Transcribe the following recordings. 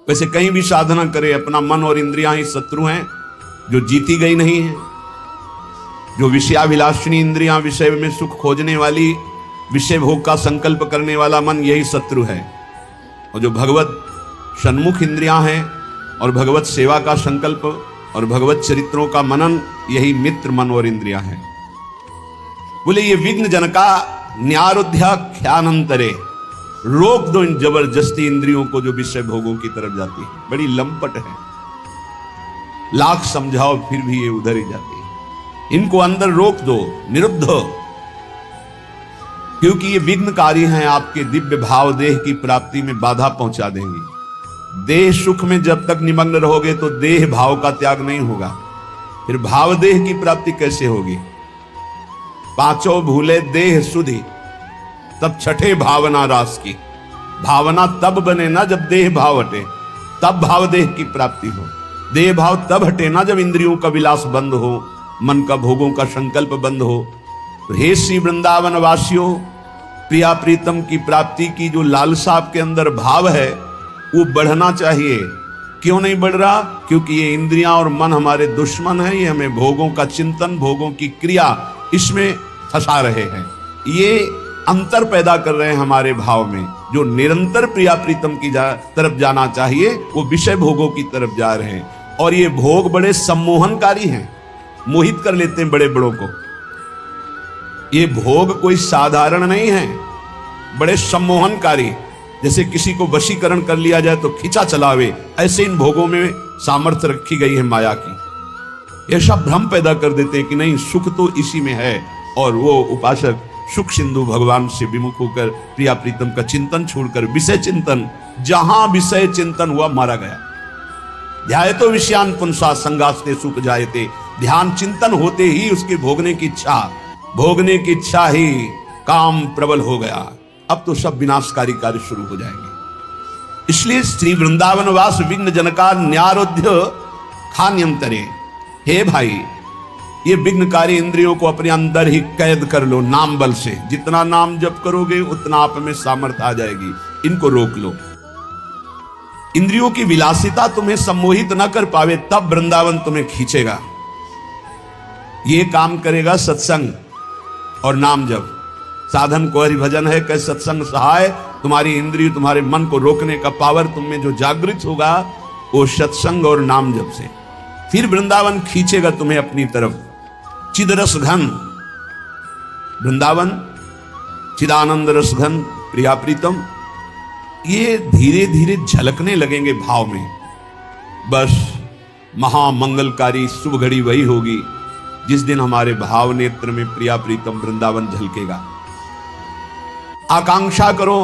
वैसे कहीं भी साधना करे, अपना मन और इंद्रियां ही शत्रु हैं, जो जीती गई नहीं है। जो विषयाभिलाषिनी इंद्रियां, विषय में सुख खोजने वाली, विषय भोग का संकल्प करने वाला मन, यही शत्रु है। और जो भगवत सन्मुख इंद्रियां हैं और भगवत सेवा का संकल्प और भगवत चरित्रों का मनन, यही मित्र मन और इंद्रियां हैं। बोले ये विघ्न जनका न्यारोध्या ख्यानंतरे, रोक दो इन जबरदस्ती इंद्रियों को जो विषय भोगों की तरफ जाती है। बड़ी लंपट है, लाख समझाओ फिर भी ये उधर ही जाती है। इनको अंदर रोक दो, निरुद्ध, क्योंकि ये विघ्नकारी हैं, आपके दिव्य भाव देह की प्राप्ति में बाधा पहुंचा देंगी। देह सुख में जब तक निमग्न रहोगे तो देह भाव का त्याग नहीं होगा, फिर भाव देह की प्राप्ति कैसे होगी? पांचों भूले देह सुधि, तब छठे भावना रास की। भावना तब बने ना जब देह भाव हटे, तब भाव देह की प्राप्ति हो। देह भाव तब हटे ना जब इंद्रियों का विलास बंद हो, मन का भोगों का संकल्प बंद हो। तो हे श्री वृंदावन वासियों, प्रिया प्रीतम की प्राप्ति की जो लालसा आपके अंदर भाव है, वो बढ़ना चाहिए। क्यों नहीं बढ़ रहा? क्योंकि ये इंद्रियां और मन हमारे दुश्मन हैं। ये हमें भोगों का चिंतन, भोगों की क्रिया, इसमें फंसा रहे हैं। ये अंतर पैदा कर रहे हैं हमारे भाव में। जो निरंतर प्रिया प्रीतम की तरफ जाना चाहिए, वो विषय भोगों की तरफ जा रहे हैं। और ये भोग बड़े सम्मोहनकारी हैं, मोहित कर लेते हैं बड़े बड़ों को। ये भोग कोई साधारण नहीं है, बड़े सम्मोहनकारी। जैसे किसी को वशीकरण कर लिया जाए तो खींचा चलावे, ऐसे इन भोगों में सामर्थ्य रखी गई है माया की। ऐसा भ्रम पैदा कर देते हैं कि नहीं, सुख तो इसी में है। और वो उपासक सुख सिंधु भगवान से विमुख होकर प्रिया प्रीतम का चिंतन छोड़कर विषय चिंतन, जहां विषय चिंतन हुआ मारा गया। ध्यायतो विषयान पुंसा संगास्ते सुख जायते, ध्यान चिंतन होते ही उसके भोगने की इच्छा ही काम प्रबल हो गया। अब तो सब विनाशकारी कार्य शुरू हो जाएंगे। इसलिए श्री वृंदावन वास विघ्न जनका न्यारोध्य खान्यंतरे, हे भाई, ये विघ्नकारी इंद्रियों को अपने अंदर ही कैद कर लो नाम बल से। जितना नाम जप करोगे उतना आप में सामर्थ्य आ जाएगी। इनको रोक लो। इंद्रियों की विलासिता तुम्हें सम्मोहित न कर पावे, तब वृंदावन तुम्हें खींचेगा। ये काम करेगा सत्संग और नाम जप। साधन को हरिभजन है, कह सत्संग सहाय। तुम्हारी इंद्रिय, तुम्हारे मन को रोकने का पावर तुम में जो जागृत होगा, वो सत्संग और नाम जप से। फिर वृंदावन खींचेगा तुम्हें अपनी तरफ। चिदरस घन वृंदावन, चिदानंद रस घन प्रिया प्रीतम, ये धीरे धीरे झलकने लगेंगे भाव में। बस महामंगलकारी शुभ घड़ी वही होगी जिस दिन हमारे भाव नेत्र में प्रिया प्रीतम वृंदावन झलकेगा। आकांक्षा करो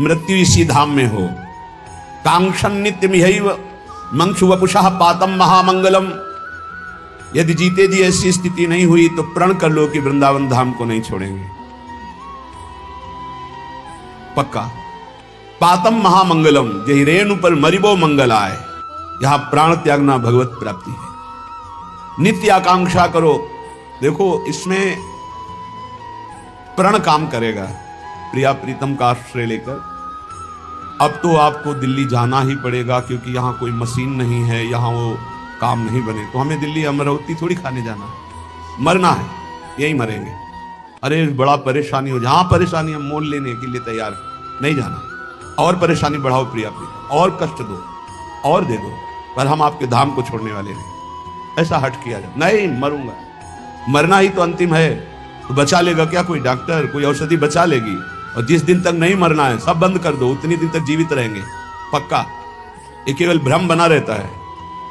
मृत्यु इसी धाम में हो। कांक्षन नित्यमिहैव मंक्षु वपुषः पातम महामंगलम। यदि जीते जी ऐसी स्थिति नहीं हुई तो प्रण कर लो कि वृंदावन धाम को नहीं छोड़ेंगे, पक्का। पातम महामंगलम, जही रेणु पर मरिबो मंगल आए। यहां प्राण त्यागना भगवत प्राप्ति है। नित्य आकांक्षा करो। देखो, इसमें प्रण काम करेगा प्रिया प्रीतम का आश्रय लेकर। अब तो आपको दिल्ली जाना ही पड़ेगा, क्योंकि यहाँ कोई मशीन नहीं है, यहाँ वो काम नहीं बने। तो हमें दिल्ली अमरावती थोड़ी खाने जाना है, मरना है, यही मरेंगे। अरे बड़ा परेशानी हो, जहाँ परेशानी हम मोल लेने के लिए तैयार हैं, नहीं जाना। और परेशानी बढ़ाओ प्रिया प्रीतम, और कष्ट दो, और दे दो, पर हम आपके धाम को छोड़ने वाले नहीं। ऐसा हट किया जाए, नहीं मरूंगा। मरना ही तो अंतिम है, तो बचा लेगा क्या कोई डॉक्टर? कोई औषधि बचा लेगी? और जिस दिन तक नहीं मरना है, सब बंद कर दो, उतनी दिन तक जीवित रहेंगे, पक्का। ये केवल भ्रम बना रहता है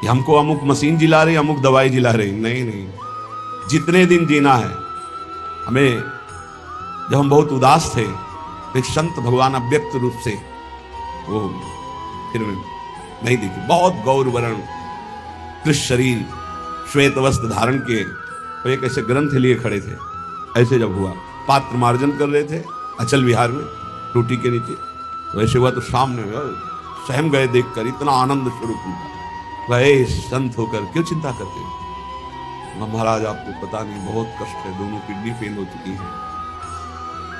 कि हमको अमुक मशीन जिला रही, अमुक दवाई जिला रही। नहीं नहीं, जितने दिन जीना है हमें। जब हम बहुत उदास थे तो एक संत भगवान अव्यक्त रूप से वो फिर नहीं दिखे, बहुत गौर वर्ण कृष्ण शरीर, श्वेत वस्त्र धारण किए, तो एक ऐसे ग्रंथ लिए खड़े थे। ऐसे जब हुआ, पात्र मार्जन कर रहे थे अचल विहार में टूटी के नीचे, वैसे हुआ तो सामने सहम गए देखकर। इतना आनंद स्वरूप उनका। वह संत होकर क्यों चिंता करते हो? महाराज आपको पता नहीं, बहुत कष्ट है, दोनों किडनी फेल हो चुकी है।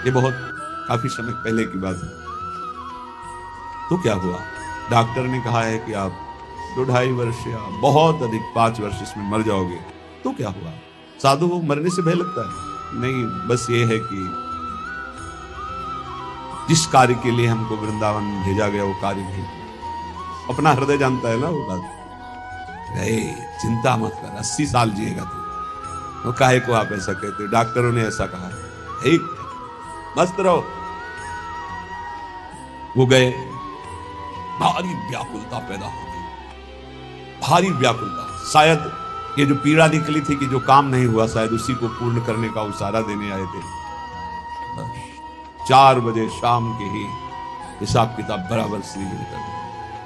ये बहुत काफी समय पहले की बात है। तो क्या हुआ? डॉक्टर ने कहा है कि आप 2-2.5 वर्ष या बहुत अधिक 5 वर्ष इसमें मर जाओगे। तो क्या हुआ? साधु को मरने से भय लगता है? नहीं, बस ये है कि जिस कार्य के लिए हमको वृंदावन भेजा गया वो कार्य नहीं हुआ। अपना हृदय जानता है ना वो बात। चिंता मत कर, 80 साल जिएगा तू। तो काहे को आप ऐसा कहते हो? डॉक्टरों ने ऐसा कहा है, मस्त रहो। वो गए, भारी व्याकुलता पैदा हो गई, भारी व्याकुलता। शायद ये जो पीड़ा निकली थी कि जो काम नहीं हुआ, शायद उसी को पूर्ण करने का इशारा देने आए थे। 4 बजे शाम के ही हिसाब किताब बराबर श्री कर दिया,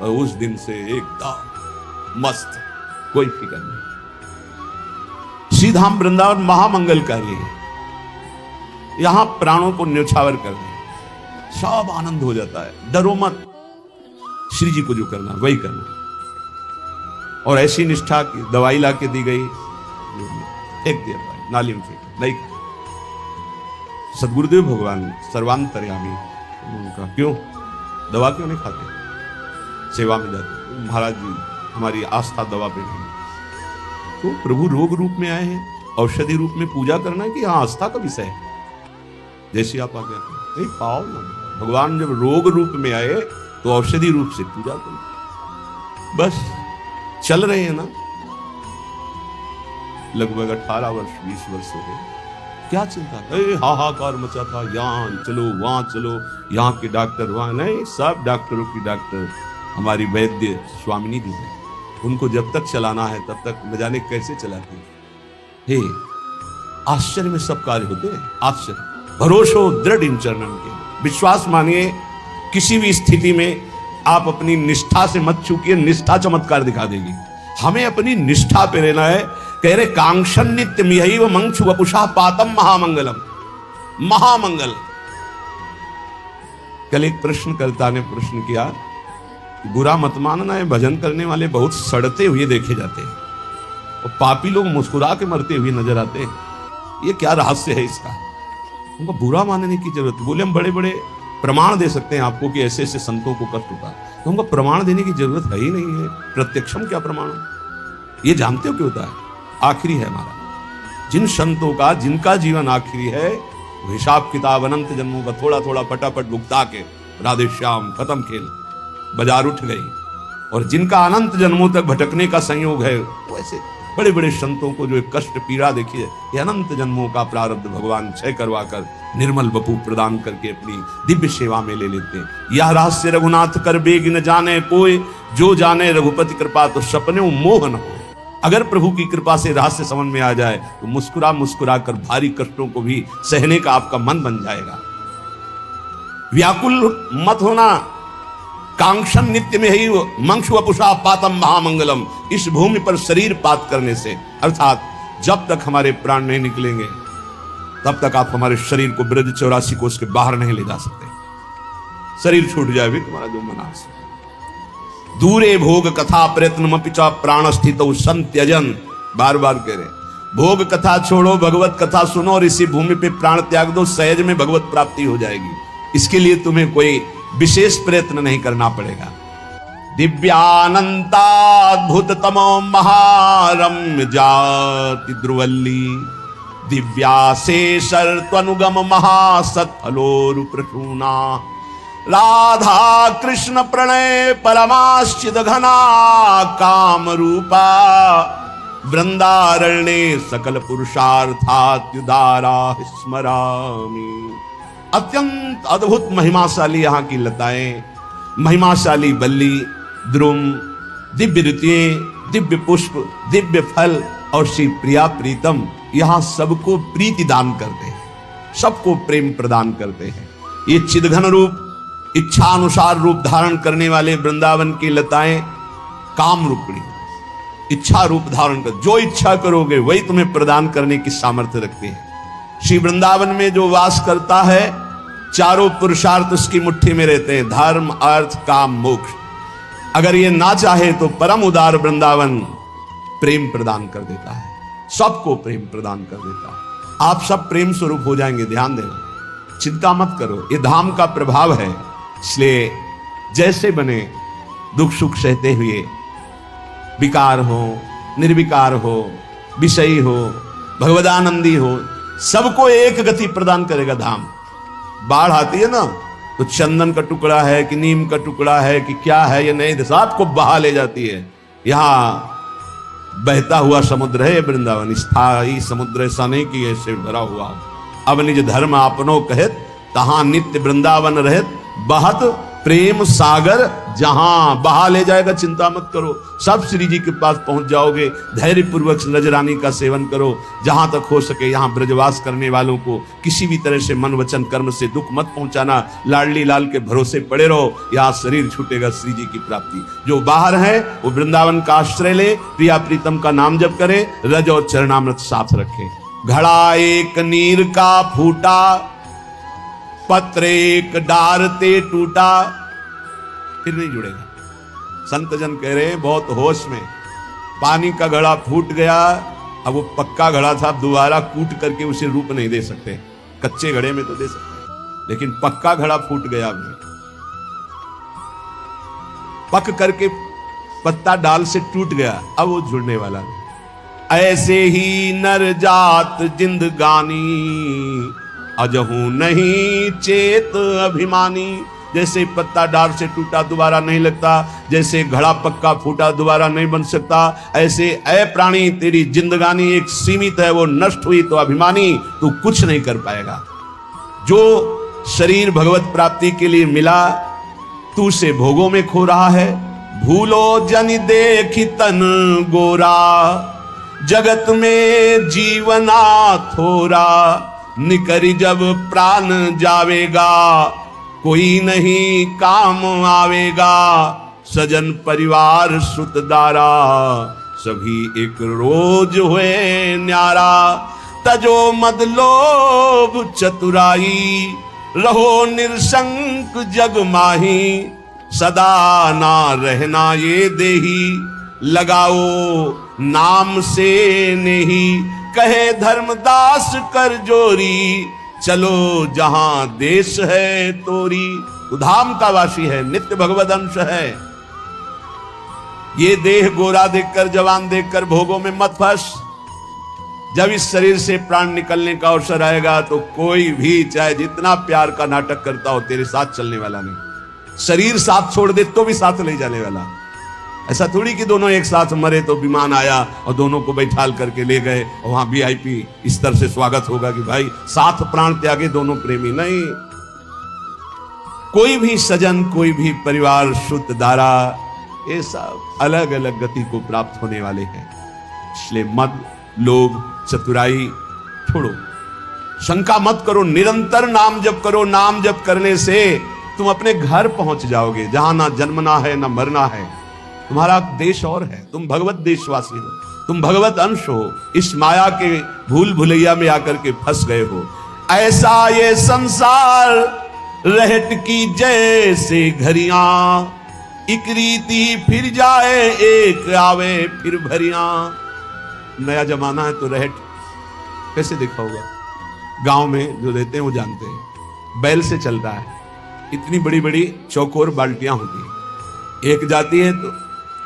और उस दिन से एकदम मस्त, कोई फिक्र नहीं। श्रीधाम वृंदावन महामंगलकारी है। यहां प्राणों को न्यौछावर कर दे, सब आनंद हो जाता है। डरो मत, श्री जी को जो करना वही करना। और ऐसी निष्ठा की दवाई ला के दी गई, फेंक दिया दवाई, नाली में फेंक नहीं। सदगुरुदेव भगवान सर्वांतर्यामी, उनका क्यों दवा क्यों नहीं खाते, सेवा में जाते। महाराज जी हमारी आस्था दवा पे नहीं। तो प्रभु रोग रूप में आए हैं, औषधि रूप में पूजा करना है कि हाँ आस्था का विषय है। जैसी आप आज्ञा करें, नहीं पाओ ना। भगवान जब रोग रूप में आए तो औषधि रूप से पूजा करो। बस चल रहे हैं ना, लगभग 18 वर्ष 20 वर्ष हो गए। क्या चिंता, हाहाकार मचा था, यहाँ चलो वहां चलो, यहाँ के डॉक्टर वहां नहीं। सब डॉक्टरों की डॉक्टर हमारी वैद्य स्वामिनी जी है। उनको जब तक चलाना है तब तक न जाने कैसे चलाते हैं। हे आश्चर्य में सब कार्य होते हैं। आश्चर्य, भरोसो दृढ़ इन चरणन के। विश्वास मानिए, किसी भी स्थिति में आप अपनी निष्ठा से मत चूकिए, निष्ठा चमत्कार दिखा देगी। हमें अपनी निष्ठा पे रहना है। कह रहे कांक्षन नित्य मिहैव मंक्षु वपुषा पातम महामंगलम। महामंगल। कल एक प्रश्नकर्ता ने प्रश्न किया, बुरा मत मानना है, भजन करने वाले बहुत सड़ते हुए देखे जाते हैं और पापी लोग मुस्कुरा के मरते हुए नजर आते हैं। ये क्या रहस्य है इसका? उनको बुरा मानने की जरूरत। बोले हम बड़े बड़े प्रमाण दे सकते हैं आपको कि ऐसे ऐसे संतों को कष्ट होता, तो हमको प्रमाण देने की जरूरत है ही नहीं है। प्रत्यक्षम क्या प्रमाण? ये जानते हो क्यों होता है? आखिरी है हमारा। जिन संतों का, जिनका जीवन आखिरी है, वो हिसाब किताब अनंत जन्मों का थोड़ा थोड़ा फटाफट भुगता के राधे श्याम खत्म खेल, बाजार उठ गई। और जिनका अनंत जन्मों तक भटकने का संयोग है, वैसे बड़े बड़े संतों को जो एक कष्ट पीड़ा देखिए, ये अनंत जन्मों का प्रारब्ध भगवान क्षय करवा कर निर्मल वपु प्रदान करके अपनी दिव्य सेवा में ले लेते हैं। यह रहस्य रघुनाथ कर बेग न जाने कोई, जो जाने रघुपति कृपा तो सपने मोह न हो। अगर प्रभु की कृपा से रहस्य समझ में आ जाए तो मुस्कुरा मुस्कुरा कर भारी कष्टों को भी सहने का आपका मन बन जाएगा। व्याकुल मत होना। कांक्षन नित्य में ही मंक्षु वपुषा पातम महामंगलम। इस भूमि पर शरीर पात करने से, अर्थात जब तक हमारे प्राण नहीं निकलेंगे तब तक आप हमारे शरीर को ब्रज 84 को उसके बाहर नहीं ले जा सकते। शरीर छूट जाए भी तुम्हारा जो मना से। दूरे भोग कथा प्रयत्न पिचा प्राण स्थित संत्यजन। बार बार कह रहे, भोग कथा छोड़ो, भगवत कथा सुनो और इसी भूमि पे प्राण त्याग दो, सहज में भगवत प्राप्ति हो जाएगी। इसके लिए तुम्हें कोई विशेष प्रयत्न नहीं करना पड़ेगा। दिव्यानंताद्भुत तमो महारम्य जाति ध्रुवल्ली, दिव्याशेषर त्वनुगम महासत्फलोरु प्रसूना, राधा कृष्ण प्रणय परमाश्चित घना काम रूपा, वृंदारण्ये सकल पुरुषार्थात्युदारा स्मरामि। अत्यंत अद्भुत महिमाशाली यहाँ की लताएं, महिमाशाली बल्ली, द्रुम, दिव्य ऋतुएं, दिव्य पुष्प, दिव्य फल और श्री प्रिया प्रीतम यहाँ सबको प्रीति दान करते हैं, सबको प्रेम प्रदान करते हैं। ये चिदघन रूप, इच्छा अनुसार रूप धारण करने वाले वृंदावन की लताएं काम रूपणी, इच्छा रूप धारण कर, जो इच्छा करोगे वही तुम्हें प्रदान करने की सामर्थ्य रखते हैं। श्री वृंदावन में जो वास करता है, चारों पुरुषार्थ उसकी मुट्ठी में रहते हैं, धर्म अर्थ काम मोक्ष। अगर ये ना चाहे तो परम उदार वृंदावन प्रेम प्रदान कर देता है, सबको प्रेम प्रदान कर देता है। आप सब प्रेम स्वरूप हो जाएंगे, ध्यान देना, चिंता मत करो। ये धाम का प्रभाव है, इसलिए जैसे बने दुख सुख सहते हुए, विकार हो निर्विकार हो, विषयी हो भगवदानंदी हो, सबको एक गति प्रदान करेगा धाम। बाढ़ आती है ना तो चंदन का टुकड़ा है कि नीम का टुकड़ा है कि क्या है ये नहीं, सबको बहा ले जाती है। यहाँ बहता हुआ समुद्र है वृंदावन, स्थायी समुद्र ऐसा नहीं कि ऐसे भरा हुआ। अब निज धर्म आपनो कहत, तहां नित्य वृंदावन रहत, बहत प्रेम सागर जहां। बहा ले जाएगा, चिंता मत करो, सब श्री जी के पास पहुंच जाओगे। धैर्य पूर्वक नजरानी का सेवन करो, जहां तक हो सके यहाँ ब्रजवास करने वालों को किसी भी तरह से मन वचन कर्म से दुख मत पहुंचाना। लाडली लाल के भरोसे पड़े रहो, यहाँ शरीर छूटेगा श्री जी की प्राप्ति। जो बाहर है वो वृंदावन का आश्रय ले, प्रिया प्रीतम का नाम जप करे, रज और चरणामृत साथ रखे। घड़ा एक नीर का फूटा, पत्र एक डार ते टूटा, फिर नहीं जुड़ेगा। संत जन कह रहे हैं बहुत होश में, पानी का घड़ा फूट गया, अब वो पक्का घड़ा था, दोबारा कूट करके उसे रूप नहीं दे सकते। कच्चे घड़े में तो दे सकते, लेकिन पक्का घड़ा फूट गया। अब पक करके पत्ता डाल से टूट गया, अब वो जुड़ने वाला नहीं। ऐसे ही नर जात जिंदगानी, अजहू नहीं चेत अभिमानी। जैसे पत्ता डाल से टूटा दोबारा नहीं लगता, जैसे घड़ा पक्का फूटा दोबारा नहीं बन सकता, ऐसे ऐ प्राणी तेरी जिंदगानी एक सीमित है, वो नष्ट हुई तो अभिमानी तू कुछ नहीं कर पाएगा। जो शरीर भगवत प्राप्ति के लिए मिला तू उसे भोगों में खो रहा है। भूलो जन देखी तन गोरा, जगत में जीवना थोरा। निकरी जब प्राण जावेगा, कोई नहीं काम आवेगा। सजन परिवार सुतदारा, सभी एक रोज हुए न्यारा। तजो मद लोभ चतुराई, रहो निरशंक जग माही। सदा ना रहना ये देही, लगाओ नाम से नहीं। कहे धर्मदास कर जोरी, चलो जहां देश है तोरी। तू धाम का वासी है, नित्य भगवद अंश है। ये देह गोरा देखकर जवान देखकर भोगों में मत फंस। जब इस शरीर से प्राण निकलने का अवसर आएगा तो कोई भी चाहे जितना प्यार का नाटक करता हो तेरे साथ चलने वाला नहीं। शरीर साथ छोड़ दे तो भी साथ ले जाने वाला। ऐसा थोड़ी कि दोनों एक साथ मरे तो विमान आया और दोनों को बैठाल करके ले गए और वहां VIP स्तर से स्वागत होगा कि भाई साथ प्राण त्यागे दोनों प्रेमी। नहीं, कोई भी सजन कोई भी परिवार शुद्ध दारा, ये सब अलग अलग गति को प्राप्त होने वाले हैं। इसलिए मद लोभ चतुराई छोड़ो, शंका मत करो, निरंतर नाम जप करो। नाम जप करने से तुम अपने घर पहुंच जाओगे, जहां ना जन्मना है ना मरना है। तुम्हारा देश और है, तुम भगवत देशवासी हो, तुम भगवत अंश हो। इस माया के भूल भुलैया में आकर के फंस गए हो। ऐसा ये संसार रहट की जैसे घड़ियां, एक रीति फिर जाए एक आवे फिर भरियां। नया जमाना है तो रहट कैसे देखा होगा, गांव में जो रहते हैं वो जानते हैं। बैल से चलता है, इतनी बड़ी बड़ी चौकोर बाल्टियां होती है, एक जाती है तो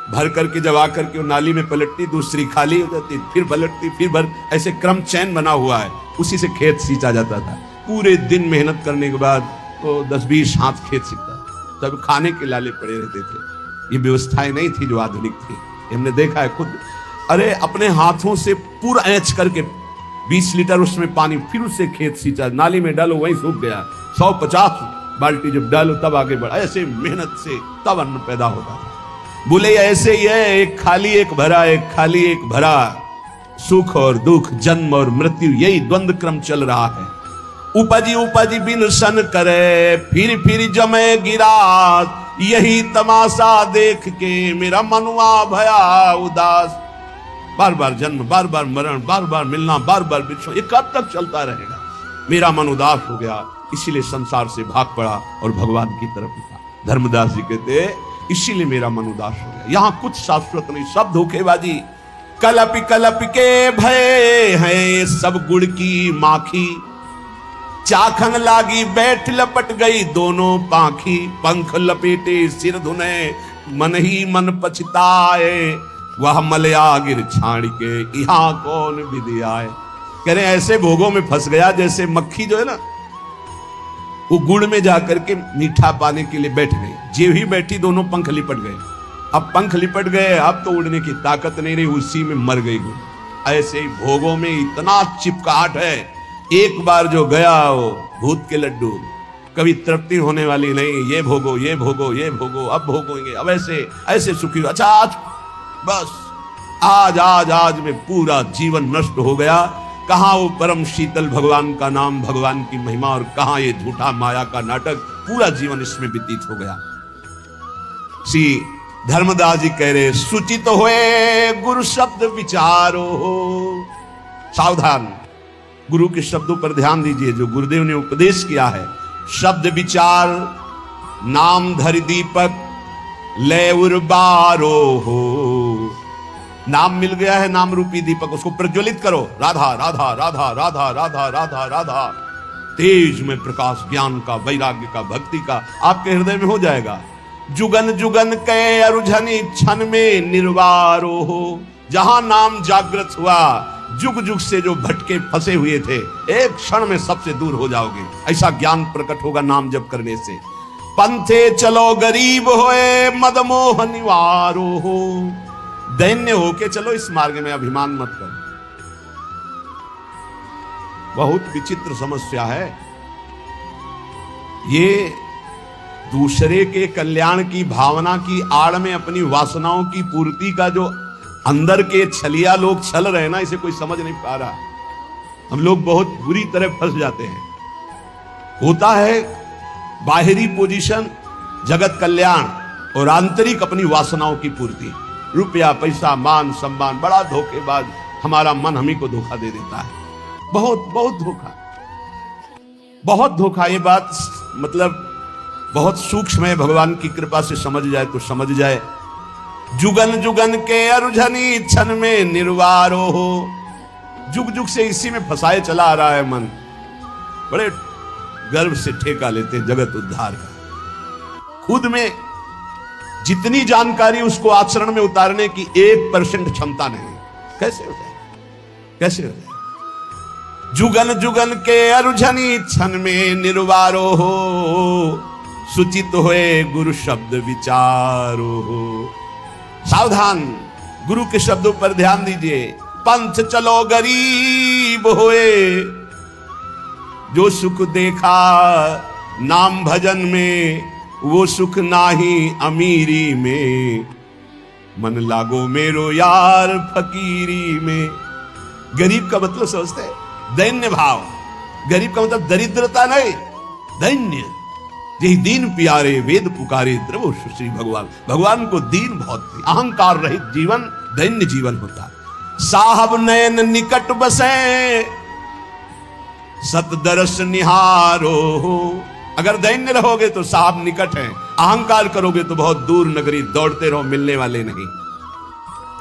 भर करके जब आकर के वो नाली में पलटती, दूसरी खाली हो जाती, फिर पलटती, फिर भर, ऐसे क्रम चैन बना हुआ है। उसी से खेत सींचा जाता था। पूरे दिन मेहनत करने के बाद तो 10-20 हाथ खेत सीखता, तब खाने के लाले पड़े रहते थे। ये व्यवस्थाएं नहीं थी जो आधुनिक थी, हमने देखा है खुद। अरे अपने हाथों से पूरा ऐंच करके 20 लीटर उसमें पानी, फिर उससे खेत सींचा, नाली में डालो वहीं सूख गया। 150 बाल्टी जब डालो तब आगे बढ़ा, ऐसे मेहनत से तब अन्न पैदा होता था। बोले ऐसे ही है, एक खाली एक भरा, एक खाली एक भरा। सुख और दुख, जन्म और मृत्यु, यही द्वंद्व क्रम चल रहा है। उपजी उपजी बिन सन करे, फिर फिर जमे गिरा। यही तमाशा देख के मेरा मनुआ भया उदास। बार बार जन्म, बार बार मरण, बार बार मिलना, बार बार बिछड़ना, ये कब तक चलता रहेगा। मेरा मन उदास हो गया, इसीलिए संसार से भाग पड़ा और भगवान की तरफ उठा। धर्मदास जी कहते इसीलिए मेरा मन उदास हो गया। यहां कुछ शाश्वत नहीं, सब धोखेबाजी। कलप कलप के भय हैं सब गुड़ की माखी। चाखन लागी बैठ लपट गई दोनों पाखी। पंख लपेटे सिर धुने मन ही मन पछताए, वह मलया गिर छाड़ के यहाँ कौन विधि आए। कह रहे ऐसे भोगों में फंस गया जैसे मक्खी जो है ना, वो गुड़ में जाकर के मीठा पाने के लिए बैठ गई, जे ही बैठी दोनों पंख लिपट गए। अब पंख लिपट गए, अब तो उड़ने की ताकत नहीं रही, उसी में मर गई गुड़। ऐसे ही भोगों में इतना चिपकाहट है, एक बार जो गया वो भूत के लड्डू, कभी तृप्ति होने वाली नहीं। ये भोगो ये भोगो ये भोगो, अब भोगोगे, अब ऐसे ऐसे सुखी हो। अच्छा आज बस आज आज आज में पूरा जीवन नष्ट हो गया। कहां वो परम शीतल भगवान का नाम, भगवान की महिमा, और कहां ये झूठा माया का नाटक, पूरा जीवन इसमें व्यतीत हो गया। श्री धर्मदास जी कह रहे सुचित होए गुरु शब्द विचारो। सावधान, गुरु के शब्दों पर ध्यान दीजिए जो गुरुदेव ने उपदेश किया है। शब्द विचार, नाम धरि दीपक ले उर्बारो हो। नाम मिल गया है, नाम रूपी दीपक, उसको प्रज्वलित करो। राधा राधा राधा राधा राधा राधा राधा, तेज में प्रकाश ज्ञान का, वैराग्य का, भक्ति का आपके हृदय में हो जाएगा। जुगन जुगन के अरुझनी क्षण में निर्वारो हो। जहां नाम जागृत हुआ, जुग जुग से जो भटके फंसे हुए थे, एक क्षण में सबसे दूर हो जाओगे। ऐसा ज्ञान प्रकट होगा नाम जप करने से। पंथे चलो गरीब होए मदमोह निवारो हो। दैन्य होके चलो इस मार्ग में, अभिमान मत करो। बहुत विचित्र समस्या है ये। दूसरे के कल्याण की भावना की आड़ में अपनी वासनाओं की पूर्ति का जो अंदर के छलिया लोग छल रहे हैं ना, इसे कोई समझ नहीं पा रहा। हम लोग बहुत बुरी तरह फंस जाते हैं। होता है बाहरी पोजीशन जगत कल्याण, और आंतरिक अपनी वासनाओं की पूर्ति। रुपया पैसा मान सम्मान, बड़ा धोखेबाज हमारा मन हम ही को धोखा दे देता है। बहुत बहुत धोखा, बहुत धोखा। ये बात मतलब बहुत सूक्ष्म है, भगवान की कृपा से समझ जाए तो समझ जाए। जुगन जुगन के अरुझनी क्षण में निर्वारो हो। जुग जुग से इसी में फंसाए चला आ रहा है मन। बड़े गर्व से ठेका लेते हैं जगत उद्धार का। खुद में जितनी जानकारी उसको आचरण में उतारने की 1% क्षमता नहीं। कैसे हो जाए, कैसे हो जाए। जुगन जुगन के अरुझनी क्षण में निर्वारो हो। सुचित होए गुरु शब्द विचारो हो। सावधान, गुरु के शब्दों पर ध्यान दीजिए। पंथ चलो गरीब होए। जो सुख देखा नाम भजन में, वो सुख नाही अमीरी में। मन लागो मेरो यार फकीरी में। गरीब का मतलब समझते हैं दैन्य भाव। गरीब का मतलब दरिद्रता नहीं, दैन्य। यही दीन प्यारे वेद पुकारे द्रवो श्री भगवान। भगवान को दीन बहुत प्रिय। अहंकार रहित जीवन दैन्य जीवन होता है। साहब नयन निकट बसे सतदरस निहारो हो। अगर दैन्य रहोगे तो साहब निकट हैं, अहंकार करोगे तो बहुत दूर नगरी दौड़ते रहो, मिलने वाले नहीं।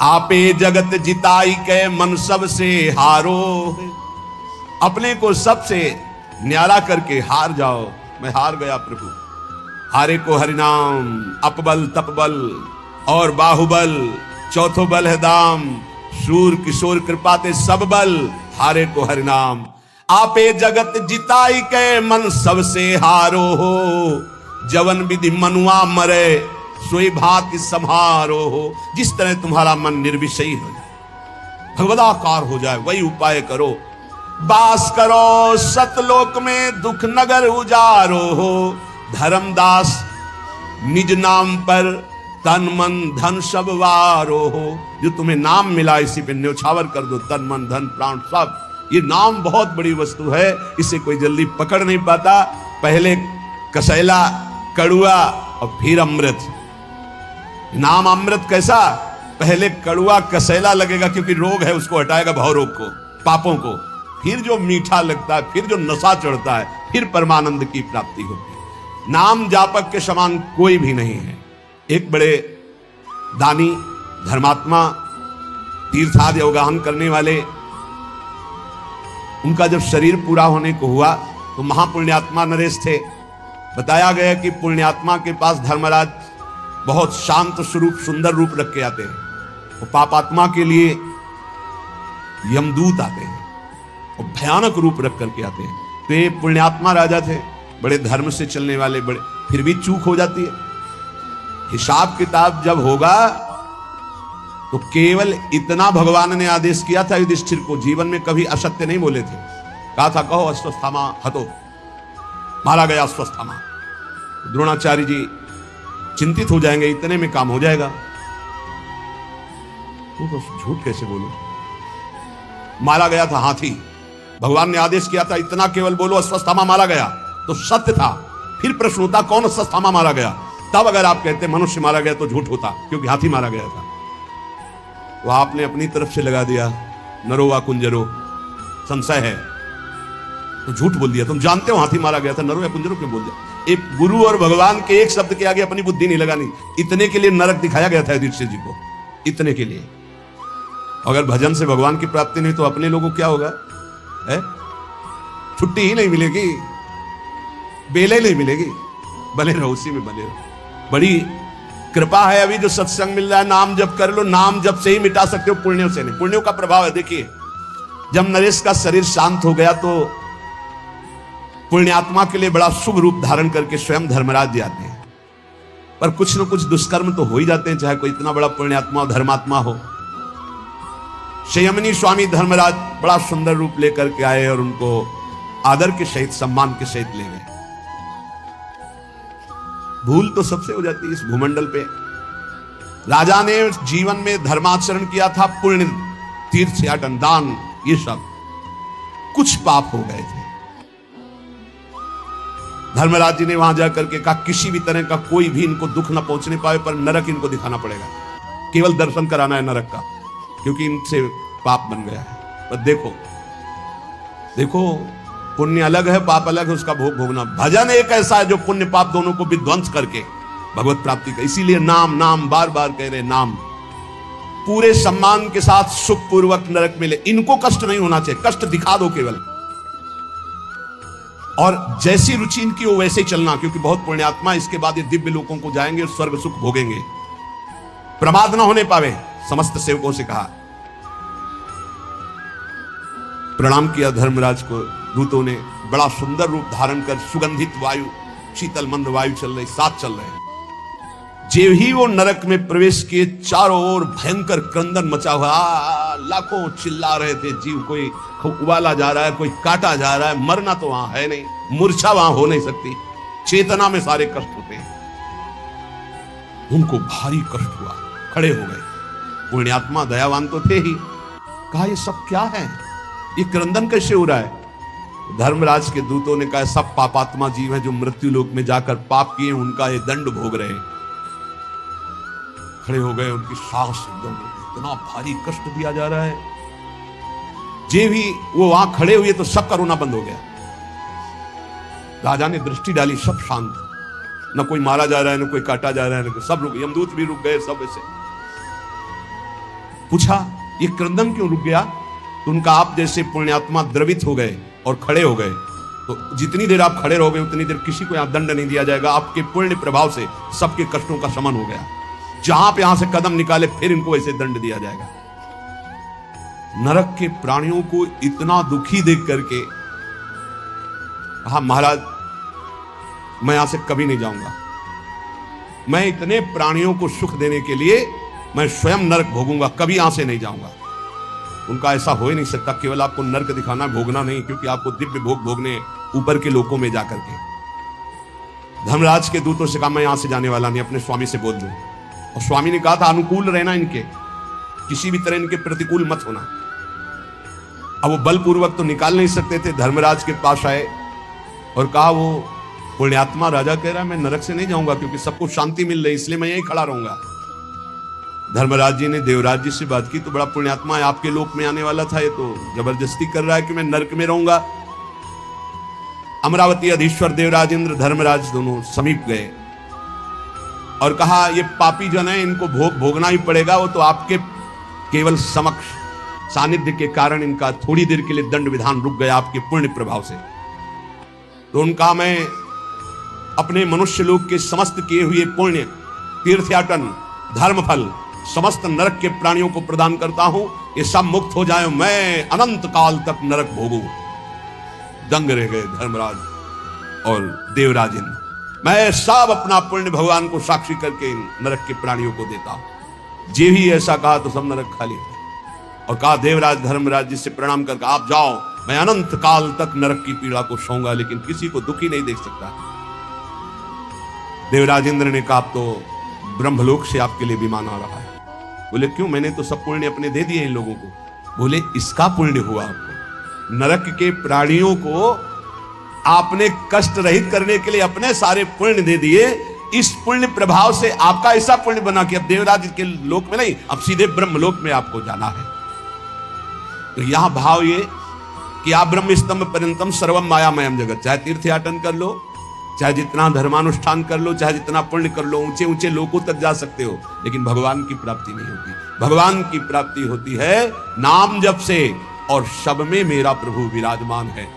आपे जगत जिताई के मन सबसे हारो। अपने को सबसे न्यारा करके हार जाओ। मैं हार गया प्रभु। हारे को हरिनाम, अपबल तपबल और बाहुबल, चौथो बल है दाम। शूर किशोर कृपाते सब बल, हारे को हरिनाम। आपे जगत जिताई के मन सबसे हारो हो। जवन विधि मनुआ मरे सोई भांति संहारो हो। जिस तरह तुम्हारा मन निर्विषयी हो जाए, भगवदाकार हो जाए, वही उपाय करो। बास करो सतलोक में दुख नगर उजारो हो। धर्मदास निज नाम पर तन मन धन सब वारो हो। जो तुम्हें नाम मिला इसी पे न्योछावर कर दो, तन मन धन प्राण सब। ये नाम बहुत बड़ी वस्तु है, इसे कोई जल्दी पकड़ नहीं पाता। पहले कसैला कड़ुआ और फिर अमृत। नाम अमृत कैसा? पहले कड़ुआ कसैला लगेगा क्योंकि रोग है, उसको हटाएगा भाव रोग को, पापों को। फिर जो मीठा लगता है, फिर जो नशा चढ़ता है, फिर परमानंद की प्राप्ति होती है। नाम जापक के समान कोई भी नहीं है। एक बड़े दानी धर्मात्मा तीर्थादि अवगाहन करने वाले, उनका जब शरीर पूरा होने को हुआ तो महापुण्यात्मा नरेश थे। बताया गया कि पुण्यात्मा के पास धर्मराज बहुत शांत स्वरूप सुंदर रूप रख के आते हैं। वो पापात्मा के लिए यमदूत आते हैं और भयानक रूप रख करके आते हैं। तो ये पुण्यात्मा राजा थे, बड़े धर्म से चलने वाले, बड़े, फिर भी चूक हो जाती है। हिसाब किताब जब होगा तो केवल इतना भगवान ने आदेश किया था युधिष्ठिर को, जीवन में कभी असत्य नहीं बोले थे। कहा था कहो अश्वत्थामा हतो, मारा गया अश्वत्थामा। द्रोणाचार्य जी चिंतित हो जाएंगे, इतने में काम हो जाएगा। तो झूठ कैसे बोलो, मारा गया था हाथी, भगवान ने आदेश किया था इतना केवल बोलो अश्वत्थामा मारा गया, तो सत्य था। फिर प्रश्न होता कौन अश्वत्थामा मारा गया, तब अगर आप कहते मनुष्य मारा गया तो झूठ होता, क्योंकि हाथी मारा गया था। तो आपने अपनी तरफ से लगा दिया नरो वा कुंजरो, संशय है तो झूठ बोल दिया। तुम जानते हो हाथी मारा गया था, नरो या कुंजरो क्यों बोल दिया। एक गुरु और भगवान के एक शब्द के आगे अपनी बुद्धि नहीं लगानी। इतने के लिए नरक दिखाया गया था युधिष्ठिर जी को, इतने के लिए। अगर भजन से भगवान की प्राप्ति नहीं तो अपने लोगों को क्या होगा, है? छुट्टी ही नहीं मिलेगी, बेले नहीं मिलेगी। बने रहो उसी में, बने रहो। बड़ी कृपा है अभी जो सत्संग मिल रहा है, नाम जप कर लो। नाम जप से ही मिटा सकते हो, पुण्यों से नहीं। पुण्यों का प्रभाव है। देखिए जब नरेश का शरीर शांत हो गया तो पुण्यात्मा के लिए बड़ा शुभ रूप धारण करके स्वयं धर्मराज जी आते हैं। पर कुछ न कुछ दुष्कर्म तो हो ही जाते हैं, चाहे कोई इतना बड़ा पुण्यात्मा और धर्मात्मा हो। संयमनी स्वामी धर्मराज बड़ा सुंदर रूप लेकर के आए और उनको आदर के सहित, सम्मान के सहित ले गए। भूल तो सबसे हो जाती है इस भूमंडल पे। राजा ने जीवन में धर्माचरण किया था, पुण्य, तीर्थ याटन, दान, ये सब कुछ पाप हो गए थे। धर्मराज जी ने वहां जाकर के कहा किसी भी तरह का कोई भी इनको दुख ना पहुंचने पाए, पर नरक इनको दिखाना पड़ेगा, केवल दर्शन कराना है नरक का, क्योंकि इनसे पाप बन गया है। पर देखो देखो, पुण्य अलग है, पाप अलग है, उसका भोग भोगना। भजन एक ऐसा है जो पुण्य पाप दोनों को विध्वंस करके भगवत प्राप्ति का। इसीलिए नाम नाम बार बार कह रहे, नाम पूरे सम्मान के साथ सुख पूर्वक नरक मिले। इनको कष्ट नहीं होना चाहिए, कष्ट दिखा दो केवल, और जैसी रुचि इनकी हो वैसे ही चलना, क्योंकि बहुत पुण्यात्मा इसके बाद ये दिव्य लोकों को जाएंगे और स्वर्ग सुख भोगेंगे। प्रमाद ना होने पावे, समस्त सेवकों से कहा। प्रणाम किया धर्मराज को। दूतों ने बड़ा सुंदर रूप धारण कर, सुगंधित वायु, शीतल मंद वायु चल रही, साथ चल रहे हैं। जेव ही वो नरक में प्रवेश किए, चारों ओर भयंकर क्रंदन मचा हुआ, लाखों चिल्ला रहे थे जीव। कोई उबाला जा रहा है, कोई काटा जा रहा है। मरना तो वहां है नहीं, मूर्छा वहां हो नहीं सकती, चेतना में सारे कष्ट होते हैं। उनको भारी कष्ट हुआ, खड़े हो गए। पुण्यात्मा दयावान तो थे ही। कहा ये सब क्या है, ये क्रंदन कैसे हो रहा है। धर्मराज के दूतों ने कहा सब पापात्मा जीव हैं जो मृत्यु लोक में जाकर पाप किए, उनका ये दंड भोग रहे हैं। खड़े हो गए, उनकी सांस एकदम, इतना भारी कष्ट दिया जा रहा है। जे भी वो वहां खड़े हुए तो सब रोना बंद हो गया। राजा ने दृष्टि डाली, सब शांत, न कोई मारा जा रहा है, न कोई काटा जा रहा है, न सब रुक, यमदूत भी रुक गए, सब ऐसे। पूछा ये क्रंदन क्यों रुक गया, तो उनका आप जैसे पुण्यात्मा द्रवित हो गए और खड़े हो गए। तो जितनी देर आप खड़े रहोगे उतनी देर किसी को यहां दंड नहीं दिया जाएगा। आपके पुण्य प्रभाव से सबके कष्टों का शमन हो गया। जहां पे यहां से कदम निकाले फिर इनको ऐसे दंड दिया जाएगा। नरक के प्राणियों को इतना दुखी देख करके कहा महाराज मैं यहां से कभी नहीं जाऊंगा। मैं इतने प्राणियों को सुख देने के लिए मैं स्वयं नरक भोगूंगा, कभी यहां से नहीं जाऊंगा। उनका ऐसा हो ही नहीं सकता, केवल आपको नरक दिखाना, भोगना नहीं, क्योंकि आपको दिव्य भोग भोगने ऊपर के लोकों में जाकर के। धर्मराज के दूतों से कहा मैं यहां से जाने वाला नहीं, अपने स्वामी से बोल दूं। और स्वामी ने कहा था अनुकूल रहना इनके, किसी भी तरह इनके प्रतिकूल मत होना। अब वो बलपूर्वक तो निकाल नहीं सकते थे। धर्मराज के पास आए और कहा वो पुण्यात्मा राजा कह रहा है मैं नरक से नहीं जाऊंगा, क्योंकि सबको शांति मिल रही, इसलिए मैं यहीं खड़ा रहूंगा। धर्मराज जी ने देवराज जी से बात की, तो बड़ा पुण्यात्मा है, आपके लोक में आने वाला था, ये तो जबरदस्ती कर रहा है कि मैं नरक में रहूंगा। अमरावती अधीश्वर देवराज इंद्र धर्मराज दोनों समीप गए और कहा ये पापी जन है, इनको भोग भोगना ही पड़ेगा। वो तो आपके केवल समक्ष सानिध्य के कारण इनका थोड़ी देर के लिए दंड विधान रुक गया आपके पुण्य प्रभाव से। तो उनका मैं अपने मनुष्य लोक के समस्त किए हुए पुण्य तीर्थयाटन, धर्मफल समस्त नरक के प्राणियों को प्रदान करता हूं, ये सब मुक्त हो जाए, मैं अनंत काल तक नरक भोगूं। दंग रह गए धर्मराज और देवराज इंद्र। मैं सब अपना पुण्य भगवान को साक्षी करके नरक के प्राणियों को देता हूं। जे भी ऐसा कहा तो सब नरक खाली हो और कहा देवराज धर्मराज जी से प्रणाम करके आप जाओ, मैं अनंत काल तक नरक की पीड़ा को सहूंगा, लेकिन किसी को दुखी नहीं देख सकता। देवराज इंद्र ने कहा तो ब्रह्मलोक से आपके लिए विमान आ रहा है। बोले क्यों? मैंने तो सब पुण्य अपने दे दिए इन लोगों को। बोले इसका पुण्य हुआ आपको, नरक के प्राणियों को आपने कष्ट रहित करने के लिए अपने सारे पुण्य दे दिए। इस पुण्य प्रभाव से आपका ऐसा पुण्य बना कि अब देवराज के लोक में नहीं, अब सीधे ब्रह्मलोक में आपको जाना है। तो यहां भाव ये कि आप ब्रह्म स्तंभ पर्यंतम सर्वम मायामयम जगत, चाहे तीर्थयाटन कर लो, चाहे जितना धर्मानुष्ठान कर लो, चाहे जितना पुण्य कर लो, ऊंचे ऊंचे लोकों तक जा सकते हो, लेकिन भगवान की प्राप्ति नहीं होती। भगवान की प्राप्ति होती है नाम जप से, और सब में मेरा प्रभु विराजमान है।